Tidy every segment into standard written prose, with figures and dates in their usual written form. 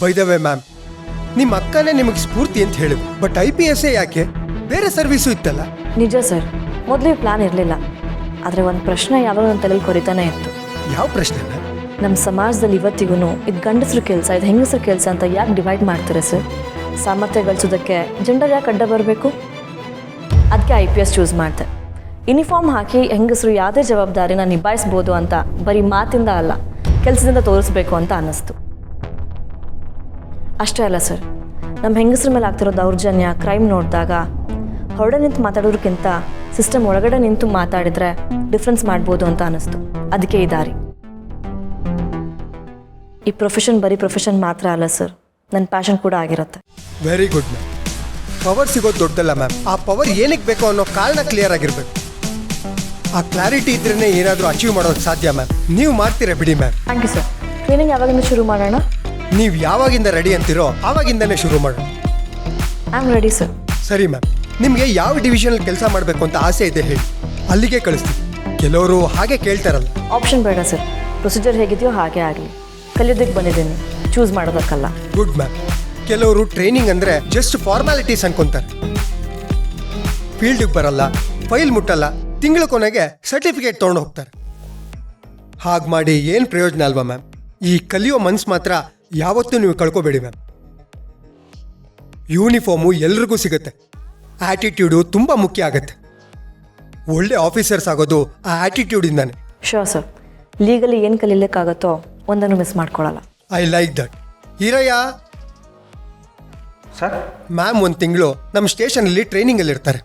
By the way ma'am, ನಿಮ್ಮ ಅಕ್ಕನೇ ನಿಮಗೆ ಸ್ಫೂರ್ತಿ ಅಂತ ಹೇಳಿದ್ರು. ಬಟ್ IPS ಯಾಕೆ? ಬೇರೆ ಸರ್ವಿಸು ಇತ್ತಲ್ಲ. ನಿಜ ಸರ್, ಮೊದಲು ಪ್ಲಾನ್ ಇರಲಿಲ್ಲ. ಆದರೆ ಒಂದು ಪ್ರಶ್ನೆ ಯಾವಾಗ ನನ್ನ ತಲೆಯಲ್ಲಿ ಕೊರಿತಾನೆ ಇತ್ತು. ಯಾವ ಪ್ರಶ್ನೆ? ನಮ್ಮ ಸಮಾಜದಲ್ಲಿ ಇವತ್ತಿಗೂ ಇದು ಗಂಡಸ್ರ ಕೆಲಸ, ಇದು ಹೆಂಗಸ್ರ ಕೆಲಸ ಅಂತ ಯಾಕೆ ಡಿವೈಡ್ ಮಾಡ್ತಾರೆ ಸರ್? ಸಾಮರ್ಥ್ಯ ಗಳಿಸೋದಕ್ಕೆ ಜೆಂಡರ್ ಯಾಕೆ ಅಡ್ಡ ಬರಬೇಕು? ಅದಕ್ಕೆ IPS ಚೂಸ್ ಮಾಡ್ದೆ. ಯೂನಿಫಾರ್ಮ್ ಹಾಕಿ ಹೆಂಗಸರು ಯಾವುದೇ ಜವಾಬ್ದಾರಿನ ನಿಭಾಯಿಸ್ಬೋದು ಅಂತ ಬರೀ ಮಾತಿಂದ ಅಲ್ಲ, ಕೆಲಸದಿಂದ ತೋರಿಸ್ಬೇಕು ಅಂತ ಅನ್ನಿಸ್ತು. ಅಷ್ಟೇ ಅಲ್ಲ ಸರ್, ನಮ್ಮ ಹೆಂಗಸ್ರ ಮೇಲೆ ಆಗ್ತಿರೋ ದೌರ್ಜನ್ಯ, ಕ್ರೈಮ್ ನೋಡಿದಾಗ ಹೊರಡೆ ನಿಂತು ಮಾತಾಡೋದಕ್ಕಿಂತ ಸಿಸ್ಟಮ್ ಒಳಗಡೆ ನಿಂತು ಮಾತಾಡಿದ್ರೆ ಡಿಫ್ರೆನ್ಸ್ ಮಾಡ್ಬೋದು ಅಂತ ಅನ್ನಿಸ್ತು. ಅದಕ್ಕೆ ಈ ದಾರಿ. ಈ ಪ್ರೊಫೆಷನ್ ಬರೀ ಪ್ರೊಫೆಷನ್ ಮಾತ್ರ ಅಲ್ಲ ಸರ್, ನನ್ನ ಪ್ಯಾಷನ್ ಕೂಡ ಆಗಿರುತ್ತೆ. Very good ma'am. ಪವರ್ ಸಿಗೋದು ದೊಡ್ಡಲ್ಲ ಮ್ಯಾಮ್, ಆ ಪವರ್ ಏನಕ್ಕೆ ಬೇಕೋ ಅನ್ನೋ ಕಾರಣ ಕ್ಲಿಯರ್ ಆಗಿರ್ಬೇಕು. ಆ ಕ್ಲಾರಿಟಿ ಇದ್ರೇ ಏನಾದರೂ ಅಚೀವ್ ಮಾಡೋದು ಸಾಧ್ಯ ಮ್ಯಾಮ್. ನೀವು ಮಾಡ್ತೀರಾ ಬಿಡಿ ma'am. Thank you sir. Training ಯಾವಾಗಿಂದ ಶುರು ಮಾಡೋಣ? ನೀವು ಯಾವಾಗಿಂದ ರೆಡಿ ಅಂತೀರೋ ಆವಾಗಿಂದನೇ ಶುರು ಮಾಡೋಣ. I am ready sir. ಸರಿ ಮ್ಯಾಮ್, ನಿಮಗೆ ಯಾವ ಡಿವಿಷನಲ್ಲಿ ಕೆಲಸ ಮಾಡಬೇಕು ಅಂತ ಆಸೆ ಇದೆ ಹೇಳಿ, ಅಲ್ಲಿಗೆ ಕಳಿಸ್ತೀವಿ. ಕೆಲವರು ಹಾಗೆ ಕೇಳ್ತಾರಲ್ಲ. ಆಪ್ಷನ್ ಬೇಡ ಸರ್, ಪ್ರೊಸೀಜರ್ ಹೇಗಿದೆಯೋ ಹಾಗೆ ಆಗಲಿ. ಕಲಿಯೋದಕ್ಕೆ ಬಂದಿದ್ದೀನಿ, ಚೂಸ್ ಮಾಡೋದಕ್ಕಲ್ಲ. Good ma'am. ಕೆಲವರು ಟ್ರೈನಿಂಗ್ ಅಂದರೆ ಜಸ್ಟ್ ಫಾರ್ಮ್ಯಾಲಿಟೀಸ್ ಅನ್ಕೊಂತಾರೆ. ಫೀಲ್ಡಿಗೆ ಬರಲ್ಲ, ಫೈಲ್ ಮುಟ್ಟಲ್ಲ, ತಿಂಗಳ ಕೊನೆಗೆ ಸರ್ಟಿಫಿಕೇಟ್ ತೊಗೊಂಡು ಹೋಗ್ತಾರೆ. ಹಾಗೆ ಮಾಡಿ ಏನು ಪ್ರಯೋಜನ ಅಲ್ವಾ ಮ್ಯಾಮ್? ಈ ಕಲಿಯೋ ಮನ್ಸು ಮಾತ್ರ ಯಾವತ್ತೂ ನೀವು ಕಳ್ಕೊಬೇಡಿ ಮ್ಯಾಮ್. ಯೂನಿಫಾರ್ಮು ಎಲ್ರಿಗೂ ಸಿಗುತ್ತೆ. ಆ್ಯಟಿಟ್ಯೂಡು ತುಂಬ ಮುಖ್ಯ ಆಗುತ್ತೆ. ಒಳ್ಳೆ ಆಫೀಸರ್ಸ್ ಆಗೋದು ಆ ಆ್ಯಟಿಟ್ಯೂಡಿಂದಾನೆ. ಶೋರ್ ಸರ್, ಲೀಗಲಿ ಏನು ಕಲೀಲಿಕ್ಕಾಗತ್ತೋ ಒಂದನ್ನು ಮಿಸ್ ಮಾಡ್ಕೊಳ್ಳಲ್ಲ. I like that. Heerayya sir, ma'am ಒಂದು ತಿಂಗಳು ನಮ್ಮ ಸ್ಟೇಷನಲ್ಲಿ ಟ್ರೈನಿಂಗಲ್ಲಿ ಇರ್ತಾರೆ.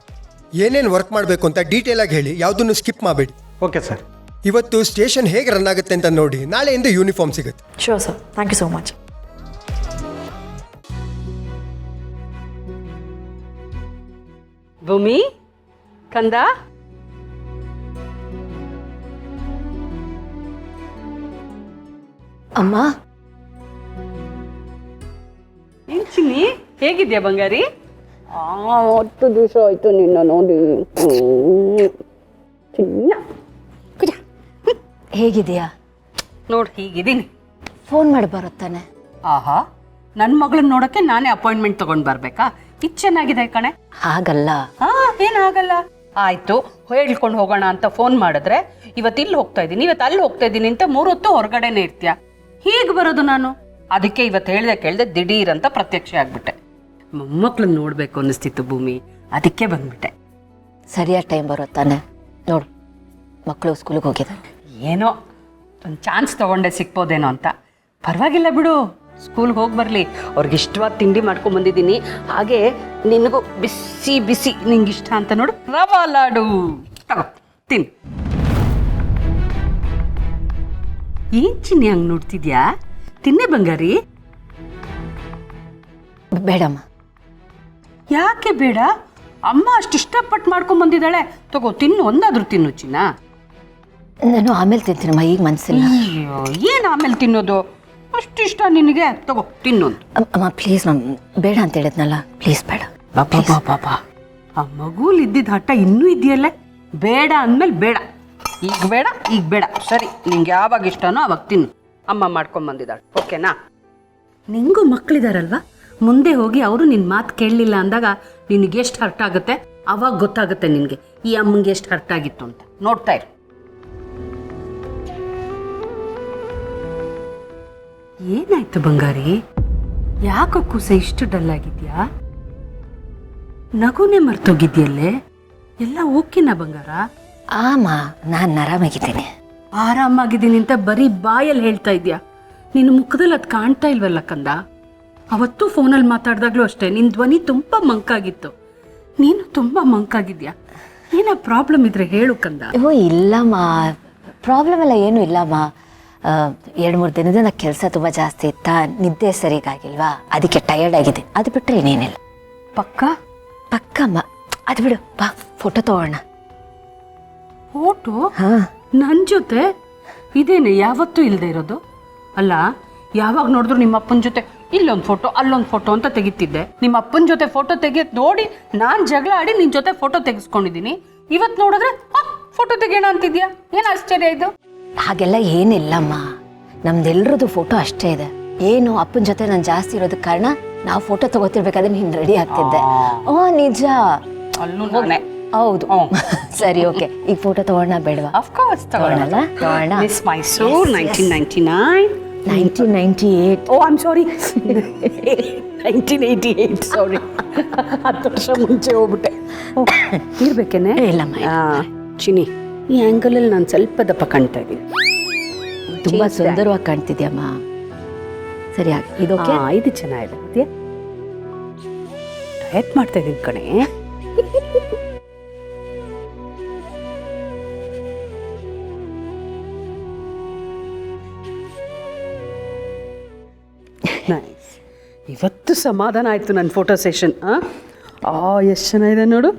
ಏನೇನು ವರ್ಕ್ ಮಾಡಬೇಕು ಅಂತ ಡೀಟೇಲಾಗಿ ಹೇಳಿ, ಯಾವುದನ್ನು ಸ್ಕಿಪ್ ಮಾಡಬೇಡಿ. Okay sir. ಇವತ್ತು ಸ್ಟೇಷನ್ ಹೇಗೆ ರನ್ ಆಗುತ್ತೆ ಅಂತ ನೋಡಿ, ನಾಳೆಯಿಂದ ಯೂನಿಫಾರ್ಮ್ ಸಿಗುತ್ತೆ. Sure sir, thank you so much. ಭೂಮಿ, ಕಂದ, ಅಮ್ಮ. ಏನ್ ಚಿನ್ನಿ, ಹೇಗಿದ್ಯಾ ಬಂಗಾರಿ? 10 ದಿವಸ ಆಯ್ತು ನಿನ್ನ ನೋಡಿ. ಚಿನ್ನ ಹೇಗಿದೆಯಾ? ನೋಡ್, ಹೀಗಿದ್ದೀನಿ. ಫೋನ್ ಮಾಡಿ ಬರುತ್ತಾನೆ. ಆಹಾ, ನನ್ನ ಮಗಳನ್ನ ನೋಡಕ್ಕೆ ನಾನೇ ಅಪಾಯಿಂಟ್ಮೆಂಟ್ ತಗೊಂಡ್ ಬರ್ಬೇಕಾ? ಇದು ಚೆನ್ನಾಗಿದೆ ಕಣೆ. ಹಾಗಲ್ಲ. ಹಾ, ಏನಾಗಲ್ಲ. ಆಯ್ತು, ಹೇಳ್ಕೊಂಡು ಹೋಗೋಣ ಅಂತ ಫೋನ್ ಮಾಡಿದ್ರೆ ಇವತ್ತು ಇಲ್ಲಿ ಹೋಗ್ತಾ ಇದ್ದೀನಿ, ಇವತ್ತು ಅಲ್ಲಿ ಹೋಗ್ತಾ ಇದ್ದೀನಿ ಅಂತ 3 ಹೊತ್ತು ಹೊರಗಡೆನೆ ಇರ್ತೀಯ. ಹೀಗೆ ಬರೋದು ನಾನು. ಅದಕ್ಕೆ ಇವತ್ತು ಹೇಳ್ದೆ ಕೇಳ್ದೆ ದಿಢೀರ್ ಅಂತ ಪ್ರತ್ಯಕ್ಷ ಆಗ್ಬಿಟ್ಟೆ. ಮೊಮ್ಮಕ್ಳನ್ನ ನೋಡ್ಬೇಕು ಅನ್ನಿಸ್ತಿತ್ತು ಭೂಮಿ, ಅದಕ್ಕೆ ಬಂದ್ಬಿಟ್ಟೆ. ಸರಿಯಾದ ಟೈಮ್ ಬರುತ್ತಾನೆ. ನೋಡು, ಮಕ್ಕಳು ಸ್ಕೂಲಿಗೆ ಹೋಗಿದ್ದಾರೆ. ಏನೋ ಒಂದು ಚಾನ್ಸ್ ತಗೊಂಡೆ ಸಿಕ್ಬೋದೇನೋ ಅಂತ. ಪರವಾಗಿಲ್ಲ ಬಿಡು, ಸ್ಕೂಲ್ಗೆ ಹೋಗಿ ಬರಲಿ. ಅವ್ರಿಗೆ ಇಷ್ಟವಾದ ತಿಂಡಿ ಮಾಡ್ಕೊಂಬಂದಿದ್ದೀನಿ. ಹಾಗೆ ನಿನಗೂ ಬಿಸಿ ಬಿಸಿ ನಿಂಗೆ ಇಷ್ಟ ಅಂತ ನೋಡು, ರವಾ ಲಾಡು ತಗೋ, ತಿನ್. ಏನ್ ಚಿನ್ನಿ ಹಂಗೆ ನೋಡ್ತಿದ್ಯಾ? ತಿನ್ನೆ ಬಂಗಾರಿ. ಬೇಡಮ್ಮ. ಯಾಕೆ ಬೇಡ? ಅಮ್ಮ ಅಷ್ಟು ಇಷ್ಟಪಟ್ಟು ಮಾಡ್ಕೊಂಬಂದಿದ್ದಾಳೆ. ತಗೋ, ತಿನ್ನು, ಒಂದಾದ್ರೂ ತಿನ್ನು ಚಿನ್ನ. ನಾನು ಆಮೇಲೆ ತಿಂತೀನಮ್ಮ, ಈಗ ಮನಸ್ಸಿಲ್ಲ. ಅಯ್ಯೋ, ಏನು ಆಮೇಲೆ ತಿನ್ನೋದು? ಅಷ್ಟು ಇಷ್ಟ ನಿನಗೆ, ತಗೋ ತಿನ್ನು. ಅಮ್ಮ ಪ್ಲೀಸ್, ನಾನು ಬೇಡ ಅಂತ ಹೇಳಿದ್ನಲ್ಲ, ಪ್ಲೀಸ್ ಬೇಡ. ಬಾಬಾ ಬಾಬಾ, ಆ ಮಗುಲ್ ಇದ್ದಿದ್ದ ಹಠ ಇನ್ನೂ ಇದೆಯಲ್ಲ. ಬೇಡ ಅಂದಮೇಲೆ ಬೇಡ, ಈಗ ಬೇಡ, ಈಗ ಬೇಡ. ಸರಿ, ನಿಂಗೆ ಯಾವಾಗ ಇಷ್ಟನೋ ಅವಾಗ ತಿನ್ನು. ಅಮ್ಮ ಮಾಡ್ಕೊಂಬಂದಿದ್ದಾಳೆ, ಓಕೆನಾ? ನಿಂಗೂ ಮಕ್ಕಳಿದಾರಲ್ವಾ, ಮುಂದೆ ಹೋಗಿ ಅವರು ನಿನ್ನ ಮಾತು ಕೇಳಲಿಲ್ಲ ಅಂದಾಗ ನಿನಗೆ ಎಷ್ಟು ಹರ್ಟ್ ಆಗುತ್ತೆ, ಅವಾಗ ಗೊತ್ತಾಗುತ್ತೆ ನಿನಗೆ ಈ ಅಮ್ಮಂಗೆ ಎಷ್ಟು ಹರ್ಟ್ ಆಗಿತ್ತು ಅಂತ. ನೋಡ್ತಾ ಇರು. ಏನಾಯ್ತು ಬಂಗಾರಿ? ಯಾಕೋ ಕೂಸ ಇಷ್ಟು ಡಲ್ ಆಗಿದ್ಯಾ? ನಗುನೇ ಮರ್ತೋಗಿದ್ಯಲ್ಲೇ? ಎಲ್ಲ ಓಕೆನಾ ಬಂಗಾರ? ಆಮ, ನಾನು ಆರಾಮಾಗಿದ್ದೀನಿ. ಆರಾಮಾಗಿದ್ದೀನಿ ಅಂತ ಬರೀ ಬಾಯಲ್ಲಿ ಹೇಳ್ತಾ ಇದ್ಯಾ, ನಿನ್ನ ಮುಖದಲ್ಲಿ ಅದು ಕಾಣ್ತಾ ಇಲ್ವಲ್ಲ ಕಂದ. ಅವತ್ತು ಫೋನಲ್ಲಿ ಮಾತಾಡಿದಾಗ್ಲೂ ಅಷ್ಟೇ ನಿನ್ನ ಧ್ವನಿ ತುಂಬ ಮಂಕಾಗಿತ್ತು. ನೀನು ತುಂಬ ಮಂಕಾಗಿದ್ಯಾ. ಏನೋ ಪ್ರಾಬ್ಲಮ್ ಇದ್ರೆ ಹೇಳು ಕಂದ. ಓ ಇಲ್ಲಮ್ಮ, ಪ್ರಾಬ್ಲಮ್ ಎಲ್ಲ ಏನೂ ಇಲ್ಲಮ್ಮ. 2-3 ದಿನದಿಂದ ಕೆಲಸ ತುಂಬ ಜಾಸ್ತಿ ಇತ್ತಾ, ನಿದ್ದೆ ಸರಿಗಾಗಿಲ್ವಾ, ಅದಕ್ಕೆ ಟಯರ್ಡ್ ಆಗಿದೆ. ಅದು ಬಿಟ್ಟರೆ ಏನೇನಿಲ್ಲ. ಪಕ್ಕಮ್ಮ. ಅದು ಬಿಡು, ಬಾ ಫೋಟೋ ತಗೋಣ. ಫೋಟೋ? ಹಾಂ, ನನ್ನ ಜೊತೆ ಇದೇನೆ ಯಾವತ್ತೂ ಇಲ್ಲದೆ ಇರೋದು. ಅಲ್ಲ, ಯಾವಾಗ ನೋಡಿದ್ರು ನಿಮ್ಮ ಅಪ್ಪನ ಜೊತೆ ಇಲ್ಲೊಂದು ಫೋಟೋ ಅಲ್ಲೊಂದು ಫೋಟೋ ಅಂತ ತೆಗಿತಿದ್ದೆ. ನಿಮ್ಮ ಅಪ್ಪನ ಜೊತೆ ಫೋಟೋ ತೆಗಿಯೋದು ನೋಡಿ ನಾನು ಜಗಳ ಆಡಿ ನಿನ್ನ ಜೊತೆ ಫೋಟೋ ತೆಗೆಸ್ಕೊಂಡಿದ್ದೀನಿ. ಇವತ್ತು ನೋಡಿದ್ರೆ ಫೋಟೋ ತೆಗಿಯೋಣ ಅಂತಿದ್ಯಾ. ಏನು ಆಶ್ಚರ್ಯ ಇದು? ಹಾಗೆಲ್ಲ ಏನಿಲ್ಲಮ್ಮ, ನಮ್ದೆಲ್ಲರದ್ದು ಫೋಟೋ ಅಷ್ಟೇ ಇದೆ. ಏನು ಅಪ್ಪನ ಜೊತೆ ನಾನು ಜಾಸ್ತಿ ಇರೋದಕ್ಕೆ ಕಾರಣ ನಾವು ಫೋಟೋ ತಗೋತಿರ್ಬೇಕಾದ್ರೆ ನೀನು ರೆಡಿ ಆಗ್ತಿದ್ದೆ. ಓ ನಿಜ, ಅಲ್ಲೂ ನಾನೇ. ಹೌದು. ಸರಿ, ಓಕೆ. ಈಗ ಫೋಟೋ ತಗೊಳ್ಳೋಣ ಬೇಡವಾ? ಆಫ್ ಕೋರ್ಸ್ ತಗೊಳ್ಳೋಣ. Miss Mysore 1999. 1998. Oh I am sorry, 1988. Sorry, 10 ವರ್ಷ ಮುಂಚೆ ಹೋಗ್ಬಿಟ್ಟೆ. ಇರ್ಬೇಕೇನೆ? ಇಲ್ಲಮ್ಮ. ಚಿನಿ, ಈ ಆ್ಯಂಗಲಲ್ಲಿ ನಾನು ಸ್ವಲ್ಪ ದಪ್ಪ ಕಾಣ್ತಾ ಇದ್ದೀನಿ. ತುಂಬ ಸುಂದರವಾಗಿ ಕಾಣ್ತಿದ್ಯಮ್ಮ. ಸರಿ, ಇದಕ್ಕೆ ಇದು ಚೆನ್ನಾಗಿದೆ. ಡಯಟ್ ಮಾಡ್ತಾ ಇದ್ದೀನಿ ಕಣೆ. ನೈಸ್. ಇವತ್ತು ಸಮಾಧಾನ ಆಯಿತು ನನ್ನ ಫೋಟೋ ಸೆಷನ್. ಎಷ್ಟು ಚೆನ್ನಾಗಿದೆ ನೋಡು.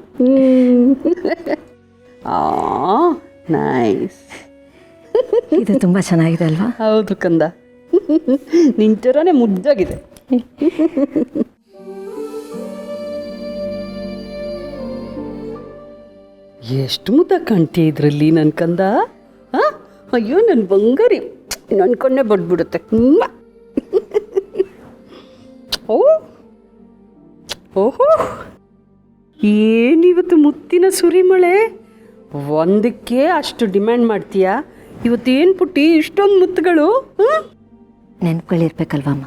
ನೈಸ್. ಇದು ತುಂಬ ಚೆನ್ನಾಗಿದೆ ಅಲ್ವಾ? ಹೌದು ಕಂದ, ನಿನ್ ಥರನೇ ಮುದ್ದಾಗಿದೆ. ಎಷ್ಟು ಮುದ್ದ ಕಾಣ್ತೀಯ ಇದರಲ್ಲಿ ನನ್ನ ಕಂದ. ಅಯ್ಯೋ ನನ್ನ ಬಂಗಾರಿ, ನನ್ನ ಕಣ್ಣೆ ಬಡ್ಬಿಡುತ್ತೆ. ಓಹೋ, ಏನಿವತ್ತು ಮುತ್ತಿನ ಸುರಿಮಳೆ. ಒಂದಕ್ಕೆ ಅಷ್ಟು ಡಿಮ್ಯಾಂಡ್ ಮಾಡ್ತೀಯಾ? ಇವತ್ತೇನು ಪುಟ್ಟಿ ಇಷ್ಟೊಂದು ಮುತ್ತುಗಳು? ನೆನ್ಪುಗಳಿರ್ಬೇಕಲ್ವಮ್ಮ?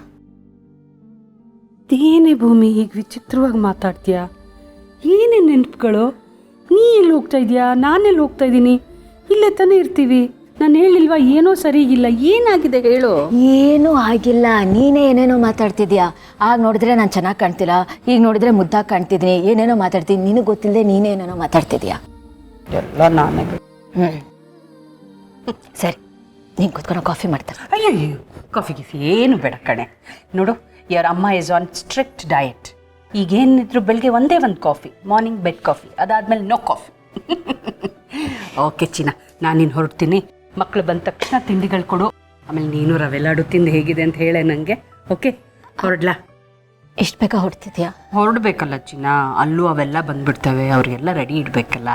ಏನೇ ಭೂಮಿ ಈಗ ವಿಚಿತ್ರವಾಗಿ ಮಾತಾಡ್ತೀಯಾ? ಏನೇ ನೆನಪುಗಳು? ನೀ ಎಲ್ಲಿ ಹೋಗ್ತಾ ಇದೀಯಾ? ನಾನೆಲ್ಲಿ ಹೋಗ್ತಾ ಇದ್ದೀನಿ? ಇಲ್ಲೇ ತಾನೇ ಇರ್ತೀವಿ. ನಾನು ಹೇಳಿಲ್ವಾ ಏನೋ ಸರಿಗಿಲ್ಲ? ಏನಾಗಿದೆ ಹೇಳು. ಏನೂ ಆಗಿಲ್ಲ, ನೀನೇ ಏನೇನೋ ಮಾತಾಡ್ತಿದ್ಯಾ. ಆಗ ನೋಡಿದ್ರೆ ನಾನು ಚೆನ್ನಾಗಿ ಕಾಣ್ತಿಲ್ಲ, ಈಗ ನೋಡಿದ್ರೆ ಮುದ್ದಾಗಿ ಕಾಣ್ತಿದ್ದೀನಿ, ಏನೇನೋ ಮಾತಾಡ್ತೀನಿ. ನಿನಗೆ ಗೊತ್ತಿಲ್ಲದೆ ನೀನೇ ಏನೇನೋ ಮಾತಾಡ್ತಿದ್ಯಾ. ಎಲ್ಲ ನಾನೇ. ಸರಿ, ನೀನು ಕೂತ್ಕೊಂಡು ಕಾಫಿ ಮಾಡ್ತಾರೆ. ಅಯ್ಯೋ, ಕಾಫಿ ಗಿಫಿ ಏನು ಬೇಡ ಕಣೆ. ನೋಡು, ಯರ್ ಅಮ್ಮ ಈಸ್ ಆನ್ ಸ್ಟ್ರಿಕ್ಟ್ ಡಯಟ್. ಈಗೇನಿದ್ರು ಬೆಳಗ್ಗೆ ಒಂದೇ ಒಂದು ಕಾಫಿ, ಮಾರ್ನಿಂಗ್ ಬೆಡ್ ಕಾಫಿ, ಅದಾದಮೇಲೆ ನೋ ಕಾಫಿ. ಓಕೆ ಚಿನ್ನ, ನಾನಿನ್ನು ಹೊರಡ್ತೀನಿ. ಮಕ್ಕಳು ಬಂದ ತಕ್ಷಣ ತಿಂಡಿಗಳು ಕೊಡು. ಆಮೇಲೆ ನೀನು ರವೆ ಲಾಡು ತಿಂದು ಹೇಗಿದೆ ಅಂತ ಹೇಳೆ ನನಗೆ. ಓಕೆ, ಹೊರಡ್ಲಾ? ಎಷ್ಟು ಬೇಗ ಹೊರಡ್ತಿದ್ಯಾ? ಹೊರಡ್ಬೇಕಲ್ಲ ಚಿನ್ನ, ಅಲ್ಲೂ ಅವೆಲ್ಲ ಬಂದ್ಬಿಡ್ತವೆ, ಅವ್ರಿಗೆಲ್ಲ ರೆಡಿ ಇಡಬೇಕಲ್ಲ.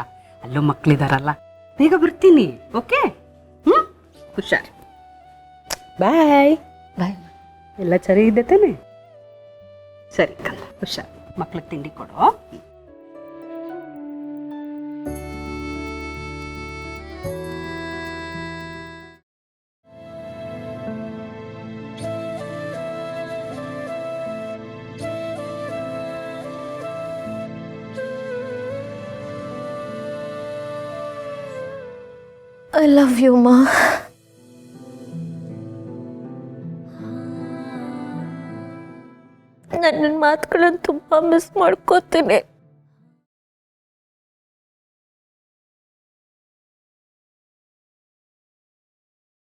ಅಲ್ಲೂ ಮಕ್ಕಳಿದಾರಲ್ಲ, ಬೇಗ ಬರ್ತೀನಿ. ಓಕೆ, ಹುಷಾರ್. ಬಾಯ್. ಬಾಯ್. ಎಲ್ಲ ಚೆನ್ನಾಗಿದೆ ತಾನೆ? ಸರಿ ಕಂದ, ಹುಷಾರ್. ಮಕ್ಳಿಗೆ ತಿಂಡಿ ಕೊಡು. ಐ ಲವ್ ಯು ಮಾ. ನನ್ನ ಮಾತುಗಳನ್ನು ತುಂಬ ಮಿಸ್ ಮಾಡ್ಕೋತೀನಿ.